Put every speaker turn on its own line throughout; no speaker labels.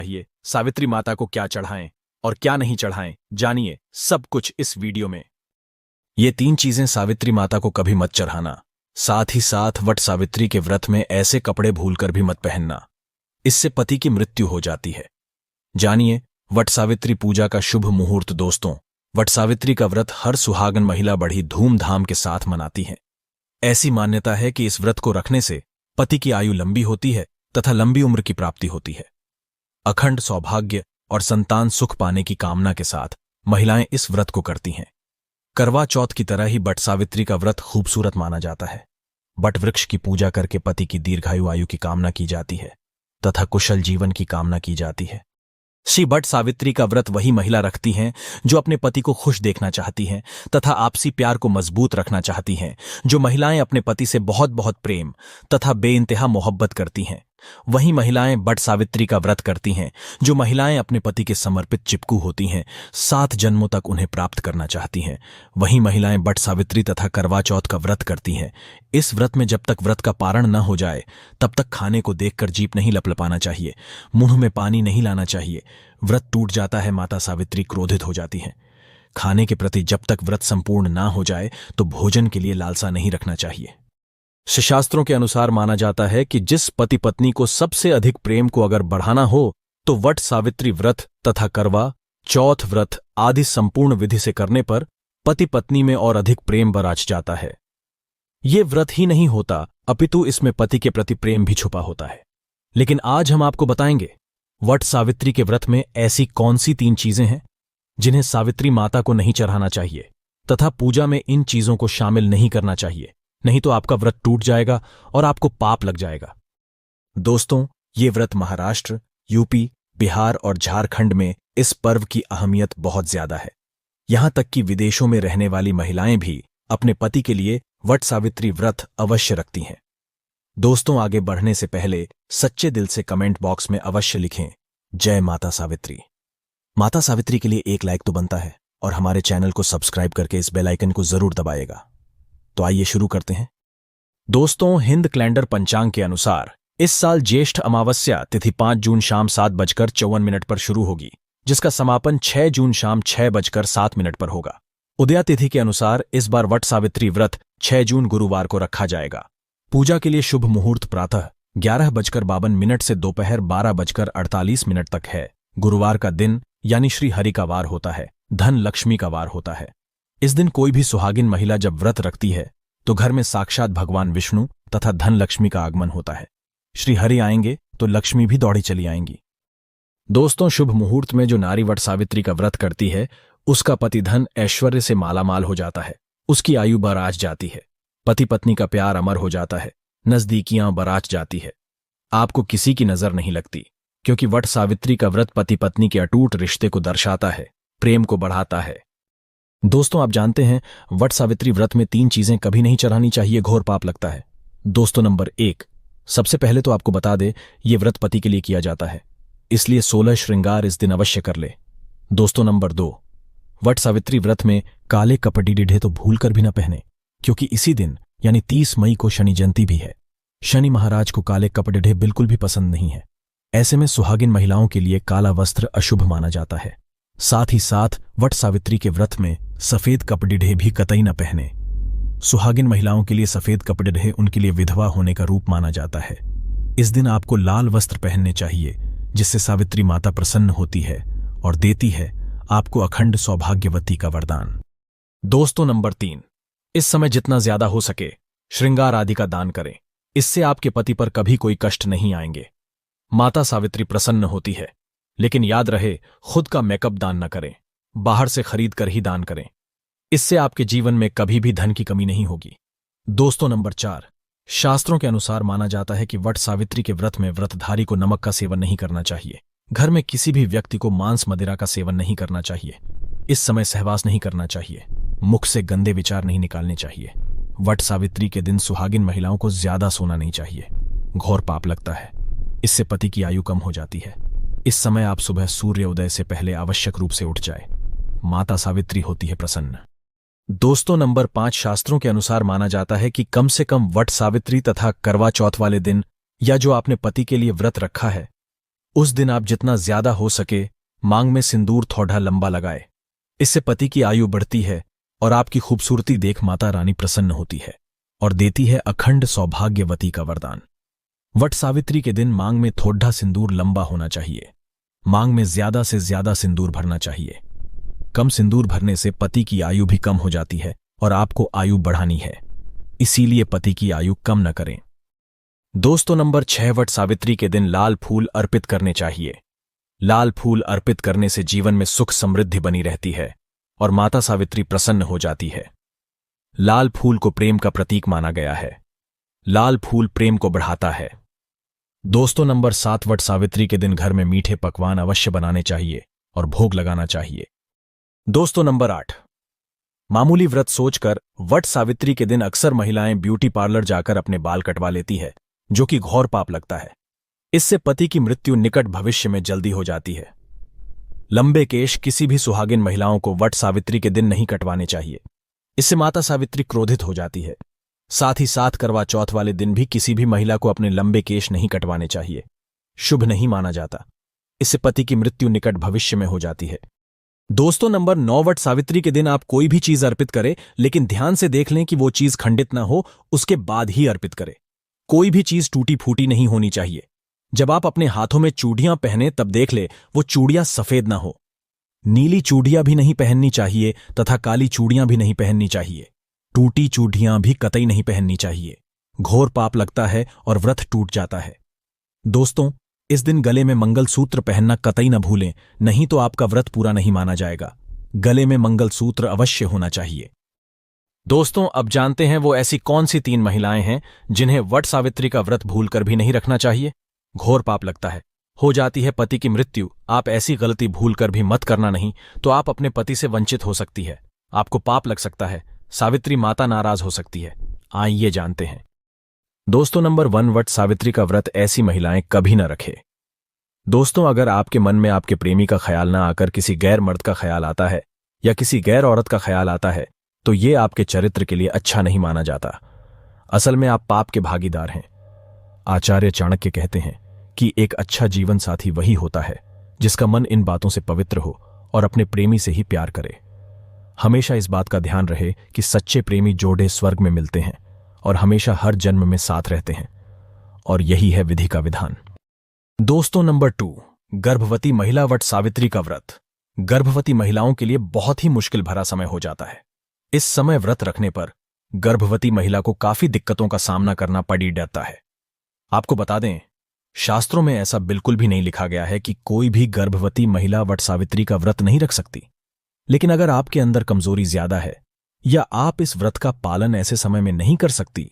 चाहिए, सावित्री माता को क्या चढ़ाएं और क्या नहीं चढ़ाएं, जानिए सब कुछ इस वीडियो में। ये 3 चीजें सावित्री माता को कभी मत चढ़ाना। साथ ही साथ वट सावित्री के व्रत में ऐसे कपड़े भूलकर भी मत पहनना, इससे पति की मृत्यु हो जाती है। जानिए वट सावित्री पूजा का शुभ मुहूर्त। दोस्तों, वट सावित्री का व्रत हर सुहागन महिला बड़ी धूमधाम के साथ मनाती है। ऐसी मान्यता है कि इस व्रत को रखने से पति की आयु लंबी होती है तथा लंबी उम्र की प्राप्ति होती है। अखंड सौभाग्य और संतान सुख पाने की कामना के साथ महिलाएं इस व्रत को करती हैं। करवा चौथ की तरह ही वट सावित्री का व्रत खूबसूरत माना जाता है। वट वृक्ष की पूजा करके पति की दीर्घायु आयु की कामना की जाती है तथा कुशल जीवन की कामना की जाती है। श्री वट सावित्री का व्रत वही महिला रखती हैं जो अपने पति को खुश देखना चाहती हैं तथा आपसी प्यार को मजबूत रखना चाहती हैं। जो महिलाएं अपने पति से बहुत बहुत प्रेम तथा बेइंतहा मोहब्बत करती हैं, वही महिलाएं वट सावित्री का व्रत करती हैं। जो महिलाएं अपने पति के समर्पित चिपकू होती हैं, 7 जन्मों तक उन्हें प्राप्त करना चाहती हैं, वही महिलाएं वट सावित्री तथा करवा चौथ का व्रत करती हैं। इस व्रत में जब तक व्रत का पारण न हो जाए तब तक खाने को देखकर जीभ नहीं लपलपाना चाहिए, मुंह में पानी नहीं लाना चाहिए। व्रत टूट जाता है, माता सावित्री क्रोधित हो जाती हैं। खाने के प्रति जब तक व्रत संपूर्ण ना हो जाए तो भोजन के लिए लालसा नहीं रखना चाहिए। शास्त्रों के अनुसार माना जाता है कि जिस पति पत्नी को सबसे अधिक प्रेम को अगर बढ़ाना हो तो वट सावित्री व्रत तथा करवा चौथ व्रत आदि संपूर्ण विधि से करने पर पति पत्नी में और अधिक प्रेम बराच जाता है। ये व्रत ही नहीं होता अपितु इसमें पति के प्रति प्रेम भी छुपा होता है। लेकिन आज हम आपको बताएंगे वट सावित्री के व्रत में ऐसी कौन सी 3 चीजें हैं जिन्हें सावित्री माता को नहीं चढ़ाना चाहिए तथा पूजा में इन चीजों को शामिल नहीं करना चाहिए, नहीं तो आपका व्रत टूट जाएगा और आपको पाप लग जाएगा। दोस्तों, ये व्रत महाराष्ट्र, यूपी, बिहार और झारखंड में इस पर्व की अहमियत बहुत ज्यादा है। यहां तक कि विदेशों में रहने वाली महिलाएं भी अपने पति के लिए वट सावित्री व्रत अवश्य रखती हैं। दोस्तों, आगे बढ़ने से पहले सच्चे दिल से कमेंट बॉक्स में अवश्य लिखें जय माता सावित्री। माता सावित्री के लिए एक लाइक तो बनता है और हमारे चैनल को सब्सक्राइब करके इस बेल आइकन को जरूर दबाइएगा। तो आइए शुरू करते हैं। दोस्तों, हिंद कैलेंडर पंचांग के अनुसार इस साल ज्येष्ठ अमावस्या तिथि 5 जून शाम 7:54 पर शुरू होगी, जिसका समापन 6 जून शाम 6:07 पर होगा। उदया तिथि के अनुसार इस बार वट सावित्री व्रत 6 जून गुरुवार को रखा जाएगा। पूजा के लिए शुभ मुहूर्त प्रातः 11:52 से दोपहर 12:48 तक है। गुरुवार का दिन यानी श्री हरि का वार होता है, धन लक्ष्मी का वार होता है। इस दिन कोई भी सुहागिन महिला जब व्रत रखती है तो घर में साक्षात भगवान विष्णु तथा धन लक्ष्मी का आगमन होता है। श्री हरि आएंगे तो लक्ष्मी भी दौड़ी चली आएंगी। दोस्तों, शुभ मुहूर्त में जो नारी वट सावित्री का व्रत करती है उसका पति धन ऐश्वर्य से मालामाल हो जाता है, उसकी आयु बराज जाती है, पति पत्नी का प्यार अमर हो जाता है, नजदीकियां बराच जाती है। आपको किसी की नजर नहीं लगती, क्योंकि वट सावित्री का व्रत पति पत्नी के अटूट रिश्ते को दर्शाता है, प्रेम को बढ़ाता है। दोस्तों, आप जानते हैं वट सावित्री व्रत में 3 चीजें कभी नहीं चढ़ानी चाहिए, घोर पाप लगता है। दोस्तों, नंबर 1, सबसे पहले तो आपको बता दे ये व्रत पति के लिए किया जाता है, इसलिए 16 श्रृंगार इस दिन अवश्य कर ले। दोस्तों, नंबर 2, वट सावित्री व्रत में काले कपड़े डीढ़े तो भूल कर भी न पहने, क्योंकि इसी दिन यानी 30 मई को शनि जयंती भी है। शनि महाराज को काले कपड़े डीढ़े बिल्कुल भी पसंद नहीं है। ऐसे में सुहागिन महिलाओं के लिए काला वस्त्र अशुभ माना जाता है। साथ ही साथ वट सावित्री के व्रत में सफेद कपड़े भी कतई न पहने। सुहागिन महिलाओं के लिए सफेद कपड़े उनके लिए विधवा होने का रूप माना जाता है। इस दिन आपको लाल वस्त्र पहनने चाहिए, जिससे सावित्री माता प्रसन्न होती है और देती है आपको अखंड सौभाग्यवती का वरदान। दोस्तों, नंबर 3, इस समय जितना ज्यादा हो सके श्रृंगार आदि का दान करें, इससे आपके पति पर कभी कोई कष्ट नहीं आएंगे। माता सावित्री प्रसन्न होती है, लेकिन याद रहे खुद का मेकअप दान न करें, बाहर से खरीद कर ही दान करें, इससे आपके जीवन में कभी भी धन की कमी नहीं होगी। दोस्तों, नंबर 4, शास्त्रों के अनुसार माना जाता है कि वट सावित्री के व्रत में व्रतधारी को नमक का सेवन नहीं करना चाहिए। घर में किसी भी व्यक्ति को मांस मदिरा का सेवन नहीं करना चाहिए। इस समय सहवास नहीं करना चाहिए, मुख से गंदे विचार नहीं निकालने चाहिए। वट सावित्री के दिन सुहागिन महिलाओं को ज्यादा सोना नहीं चाहिए, घोर पाप लगता है, इससे पति की आयु कम हो जाती है। इस समय आप सुबह सूर्योदय से पहले आवश्यक रूप से उठ जाए, माता सावित्री होती है प्रसन्न। दोस्तों, नंबर 5, शास्त्रों के अनुसार माना जाता है कि कम से कम वट सावित्री तथा करवा चौथ वाले दिन या जो आपने पति के लिए व्रत रखा है उस दिन आप जितना ज्यादा हो सके मांग में सिंदूर थोड़ा लंबा लगाए। इससे पति की आयु बढ़ती है और आपकी खूबसूरती देख माता रानी प्रसन्न होती है और देती है अखंड सौभाग्यवती का वरदान। वट सावित्री के दिन मांग में थोड़ा सिंदूर लंबा होना चाहिए। मांग में ज्यादा से ज्यादा सिंदूर भरना चाहिए। कम सिंदूर भरने से पति की आयु भी कम हो जाती है और आपको आयु बढ़ानी है, इसीलिए पति की आयु कम न करें। दोस्तों, नंबर 6, वट सावित्री के दिन लाल फूल अर्पित करने चाहिए। लाल फूल अर्पित करने से जीवन में सुख समृद्धि बनी रहती है और माता सावित्री प्रसन्न हो जाती है। लाल फूल को प्रेम का प्रतीक माना गया है। लाल फूल प्रेम को बढ़ाता है। दोस्तों, नंबर 7, वट सावित्री के दिन घर में मीठे पकवान अवश्य बनाने चाहिए और भोग लगाना चाहिए। दोस्तों, नंबर 8, मामूली व्रत सोचकर वट सावित्री के दिन अक्सर महिलाएं ब्यूटी पार्लर जाकर अपने बाल कटवा लेती है, जो कि घोर पाप लगता है। इससे पति की मृत्यु निकट भविष्य में जल्दी हो जाती है। लंबे केश किसी भी सुहागिन महिलाओं को वट सावित्री के दिन नहीं कटवाने चाहिए। इससे माता सावित्री क्रोधित हो जाती है। साथ ही साथ करवा चौथ वाले दिन भी किसी भी महिला को अपने लंबे केश नहीं कटवाने चाहिए। शुभ नहीं माना जाता। इससे पति की मृत्यु निकट भविष्य में हो जाती है। दोस्तों, नंबर 9, वट सावित्री के दिन आप कोई भी चीज अर्पित करें, लेकिन ध्यान से देख लें कि वो चीज खंडित ना हो, उसके बाद ही अर्पित करें। कोई भी चीज टूटी फूटी नहीं होनी चाहिए। जब आप अपने हाथों में चूड़ियां पहने तब देख ले वो चूड़ियां सफेद ना हो। नीली चूड़ियां भी नहीं पहननी चाहिए तथा काली चूड़ियां भी नहीं पहननी चाहिए। टूटी चूड़ियां भी कतई नहीं पहननी चाहिए। घोर पाप लगता है और व्रत टूट जाता है। दोस्तों, इस दिन गले में मंगलसूत्र पहनना कतई न भूलें, नहीं तो आपका व्रत पूरा नहीं माना जाएगा। गले में मंगलसूत्र अवश्य होना चाहिए। दोस्तों, अब जानते हैं वो ऐसी कौन सी 3 महिलाएं हैं जिन्हें वट सावित्री का व्रत भूलकर भी नहीं रखना चाहिए। घोर पाप लगता है, हो जाती है पति की मृत्यु। आप ऐसी गलती भूलकर भी मत करना, नहीं तो आप अपने पति से वंचित हो सकती है। आपको पाप लग सकता है। सावित्री माता नाराज हो सकती है। आइए जानते हैं। दोस्तों, नंबर 1, वट सावित्री का व्रत ऐसी महिलाएं कभी न रखें। दोस्तों, अगर आपके मन में आपके प्रेमी का ख्याल ना आकर किसी गैर मर्द का ख्याल आता है या किसी गैर औरत का ख्याल आता है, तो ये आपके चरित्र के लिए अच्छा नहीं माना जाता। असल में आप पाप के भागीदार हैं। आचार्य चाणक्य कहते हैं कि एक अच्छा जीवन साथी वही होता है जिसका मन इन बातों से पवित्र हो और अपने प्रेमी से ही प्यार करे। हमेशा इस बात का ध्यान रहे कि सच्चे प्रेमी जोड़े स्वर्ग में मिलते हैं और हमेशा हर जन्म में साथ रहते हैं, और यही है विधि का विधान। दोस्तों, नंबर 2, गर्भवती महिला वट सावित्री का व्रत। गर्भवती महिलाओं के लिए बहुत ही मुश्किल भरा समय हो जाता है। इस समय व्रत रखने पर गर्भवती महिला को काफी दिक्कतों का सामना करना पड़ जाता है। आपको बता दें, शास्त्रों में ऐसा बिल्कुल भी नहीं लिखा गया है कि कोई भी गर्भवती महिला वट सावित्री का व्रत नहीं रख सकती। लेकिन अगर आपके अंदर कमजोरी ज्यादा है या आप इस व्रत का पालन ऐसे समय में नहीं कर सकती,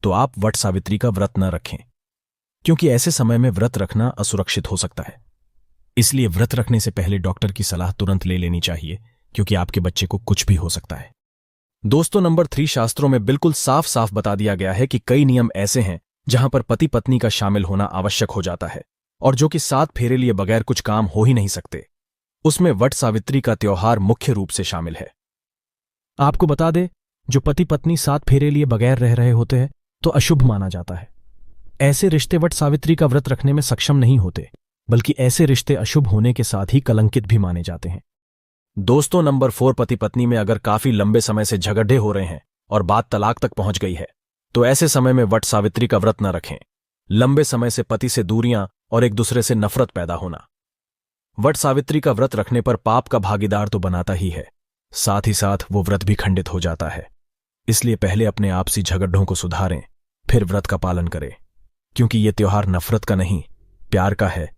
तो आप वट सावित्री का व्रत न रखें, क्योंकि ऐसे समय में व्रत रखना असुरक्षित हो सकता है। इसलिए व्रत रखने से पहले डॉक्टर की सलाह तुरंत ले लेनी चाहिए, क्योंकि आपके बच्चे को कुछ भी हो सकता है। दोस्तों, नंबर 3, शास्त्रों में बिल्कुल साफ साफ बता दिया गया है कि कई नियम ऐसे हैं जहां पर पति पत्नी का शामिल होना आवश्यक हो जाता है और जो कि 7 फेरे लिए बगैर कुछ काम हो ही नहीं सकते। उसमें वट सावित्री का त्योहार मुख्य रूप से शामिल है। आपको बता दे, जो पति पत्नी 7 फेरे लिए बगैर रह रहे होते हैं तो अशुभ माना जाता है। ऐसे रिश्ते वट सावित्री का व्रत रखने में सक्षम नहीं होते, बल्कि ऐसे रिश्ते अशुभ होने के साथ ही कलंकित भी माने जाते हैं। दोस्तों, नंबर 4, पति पत्नी में अगर काफी लंबे समय से झगड़े हो रहे हैं और बात तलाक तक पहुंच गई है, तो ऐसे समय में वट सावित्री का व्रत न रखें। लंबे समय से पति से दूरियां और एक दूसरे से नफरत पैदा होना। वट सावित्री का व्रत रखने पर पाप का भागीदार तो बनाता ही है, साथ ही साथ वो व्रत भी खंडित हो जाता है। इसलिए पहले अपने आपसी झगड़ों को सुधारें, फिर व्रत का पालन करें, क्योंकि ये त्योहार नफरत का नहीं, प्यार का है।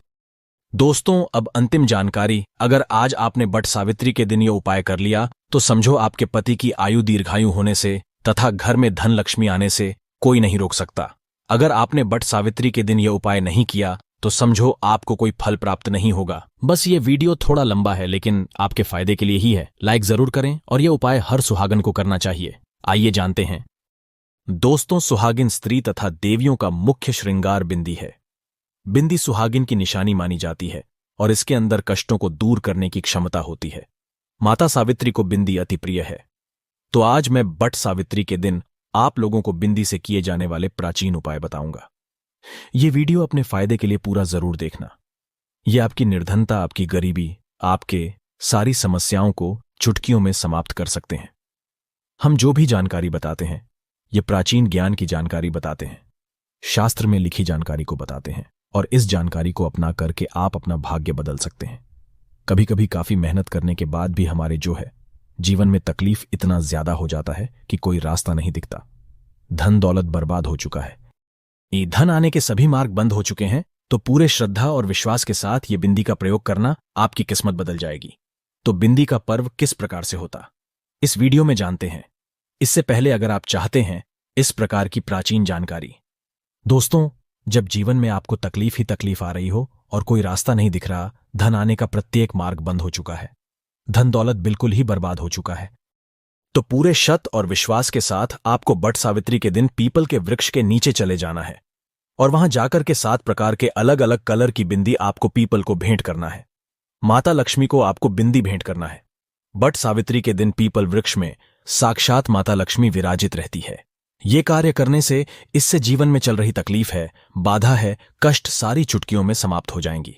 दोस्तों, अब अंतिम जानकारी। अगर आज आपने वट सावित्री के दिन ये उपाय कर लिया तो समझो आपके पति की आयु दीर्घायु होने से तथा घर में धन लक्ष्मी आने से कोई नहीं रोक सकता। अगर आपने वट सावित्री के दिन ये उपाय नहीं किया तो समझो आपको कोई फल प्राप्त नहीं होगा। बस ये वीडियो थोड़ा लंबा है, लेकिन आपके फायदे के लिए ही है। लाइक जरूर करें और ये उपाय हर सुहागन को करना चाहिए। आइए जानते हैं। दोस्तों, सुहागिन स्त्री तथा देवियों का मुख्य श्रृंगार बिंदी है। बिंदी सुहागिन की निशानी मानी जाती है और इसके अंदर कष्टों को दूर करने की क्षमता होती है। माता सावित्री को बिंदी अति प्रिय है। तो आज मैं वट सावित्री के दिन आप लोगों को बिंदी से किए जाने वाले प्राचीन उपाय बताऊंगा। ये वीडियो अपने फायदे के लिए पूरा जरूर देखना। ये आपकी निर्धनता, आपकी गरीबी, आपके सारी समस्याओं को चुटकियों में समाप्त कर सकते हैं। हम जो भी जानकारी बताते हैं, ये प्राचीन ज्ञान की जानकारी बताते हैं, शास्त्र में लिखी जानकारी को बताते हैं, और इस जानकारी को अपना करके आप अपना भाग्य बदल सकते हैं। कभी कभी काफी मेहनत करने के बाद भी हमारे जो है जीवन में तकलीफ इतना ज्यादा हो जाता है कि कोई रास्ता नहीं दिखता। धन दौलत बर्बाद हो चुका है, ये धन आने के सभी मार्ग बंद हो चुके हैं, तो पूरे श्रद्धा और विश्वास के साथ ये बिंदी का प्रयोग करना, आपकी किस्मत बदल जाएगी। तो बिंदी का पर्व किस प्रकार से होता, इस वीडियो में जानते हैं। इससे पहले अगर आप चाहते हैं इस प्रकार की प्राचीन जानकारी, दोस्तों, जब जीवन में आपको तकलीफ ही तकलीफ आ रही हो और कोई रास्ता नहीं दिख रहा, धन आने का प्रत्येक मार्ग बंद हो चुका है, धन दौलत बिल्कुल ही बर्बाद हो चुका है, तो पूरे शत और विश्वास के साथ आपको बट सावित्री के दिन पीपल के वृक्ष के नीचे चले जाना है और वहां जाकर के 7 प्रकार के अलग अलग कलर की बिंदी आपको पीपल को भेंट करना है। माता लक्ष्मी को आपको बिंदी भेंट करना है। बट सावित्री के दिन पीपल वृक्ष में साक्षात माता लक्ष्मी विराजित रहती है। ये कार्य करने से इससे जीवन में चल रही तकलीफ है, बाधा है, कष्ट सारी चुटकियों में समाप्त हो जाएंगी।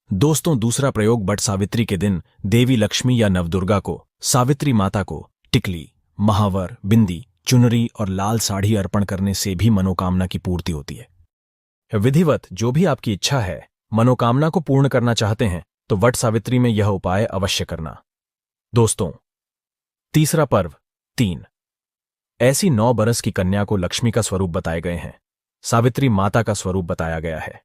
दोस्तों, दूसरा प्रयोग बट सावित्री के दिन देवी लक्ष्मी या नवदुर्गा को, सावित्री माता को टिकली, महावर, बिंदी, चुनरी और लाल साड़ी अर्पण करने से भी मनोकामना की पूर्ति होती है। विधिवत जो भी आपकी इच्छा है, मनोकामना को पूर्ण करना चाहते हैं, तो वट सावित्री में यह उपाय अवश्य करना। दोस्तों, तीसरा पर्व 3, ऐसी 9 बरस की कन्या को लक्ष्मी का स्वरूप बताए गए हैं, सावित्री माता का स्वरूप बताया गया है,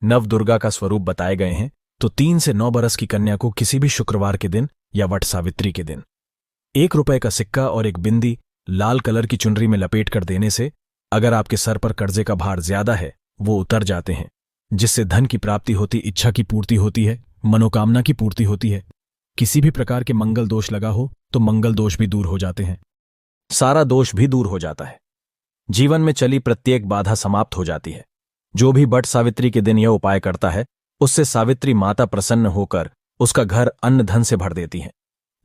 नवदुर्गा का स्वरूप बताए गए हैं, तो 3 से 9 बरस की कन्या को किसी भी शुक्रवार के दिन या वट सावित्री के दिन 1 रुपए का सिक्का और एक बिंदी लाल कलर की चुनरी में लपेट कर देने से अगर आपके सर पर कर्जे का भार ज्यादा है, वो उतर जाते हैं, जिससे धन की प्राप्ति होती, इच्छा की पूर्ति होती है, मनोकामना की पूर्ति होती है। किसी भी प्रकार के मंगल दोष लगा हो तो मंगल दोष भी दूर हो जाते हैं, सारा दोष भी दूर हो जाता है, जीवन में चली प्रत्येक बाधा समाप्त हो जाती है। जो भी बट सावित्री के दिन यह उपाय करता है, उससे सावित्री माता प्रसन्न होकर उसका घर अन्न धन से भर देती है,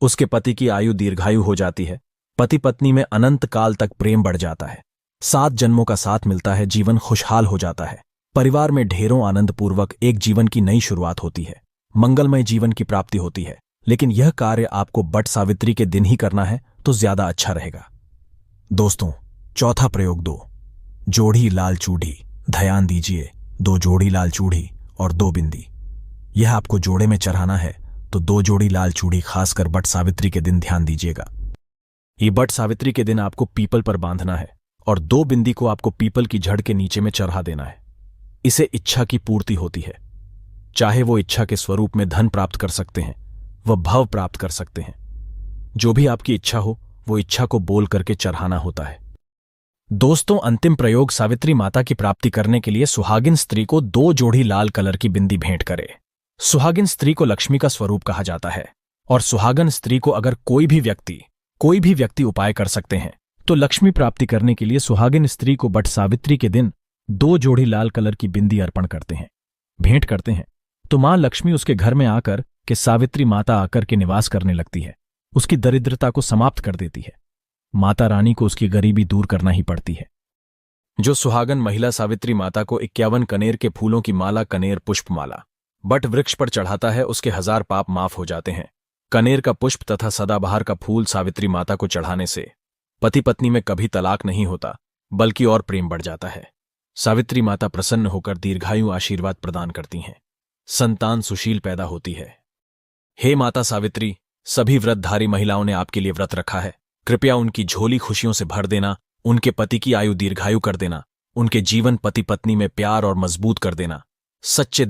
उसके पति की आयु दीर्घायु हो जाती है, पति पत्नी में अनंत काल तक प्रेम बढ़ जाता है, 7 जन्मों का साथ मिलता है, जीवन खुशहाल हो जाता है, परिवार में ढेरों आनंदपूर्वक एक जीवन की नई शुरुआत होती है, मंगलमय जीवन की प्राप्ति होती है। लेकिन यह कार्य आपको बट सावित्री के दिन ही करना है तो ज्यादा अच्छा रहेगा। दोस्तों, चौथा प्रयोग 2, जोड़ी लाल चूड़ी। ध्यान दीजिए, 2 जोड़ी लाल चूड़ी और 2 बिंदी, यह आपको जोड़े में चढ़ाना है, तो 2 जोड़ी लाल चूड़ी खासकर बट सावित्री के दिन ध्यान दीजिएगा। ये बट सावित्री के दिन आपको पीपल पर बांधना है और 2 बिंदी को आपको पीपल की जड़ के नीचे में चढ़ा देना है। इसे इच्छा की पूर्ति होती है, चाहे वो इच्छा के स्वरूप में धन प्राप्त कर सकते हैं, वह भव प्राप्त कर सकते हैं। जो भी आपकी इच्छा हो वो इच्छा को बोल करके चढ़ाना होता है। दोस्तों, अंतिम प्रयोग सावित्री माता की प्राप्ति करने के लिए सुहागिन स्त्री को 2 जोड़ी लाल कलर की बिंदी भेंट करे। सुहागिन स्त्री को लक्ष्मी का स्वरूप कहा जाता है और सुहागन स्त्री को अगर कोई भी व्यक्ति उपाय कर सकते हैं, तो लक्ष्मी प्राप्ति करने के लिए सुहागिन स्त्री को बट सावित्री के दिन 2 जोड़ी लाल कलर की बिंदी अर्पण करते हैं, भेंट करते हैं, तो मां लक्ष्मी उसके घर में आकर के सावित्री माता आकर के निवास करने लगती है, उसकी दरिद्रता को समाप्त कर देती है। माता रानी को उसकी गरीबी दूर करना ही पड़ती है। जो सुहागन महिला सावित्री माता को 51 कनेर के फूलों की माला, कनेर पुष्प माला, बट वृक्ष पर चढ़ाता है, उसके 1000 पाप माफ हो जाते हैं। कनेर का पुष्प तथा सदाबहार का फूल सावित्री माता को चढ़ाने से पति पत्नी में कभी तलाक नहीं होता, बल्कि और प्रेम बढ़ जाता है। सावित्री माता प्रसन्न होकर दीर्घायु आशीर्वाद प्रदान करती हैं, संतान सुशील पैदा होती है। हे माता सावित्री, सभी व्रतधारी महिलाओं ने आपके लिए व्रत रखा है, कृपया उनकी झोली खुशियों से भर देना, उनके पति की आयु दीर्घायु कर देना, उनके जीवन पति पत्नी में प्यार और मजबूत कर देना। सच्चे दिल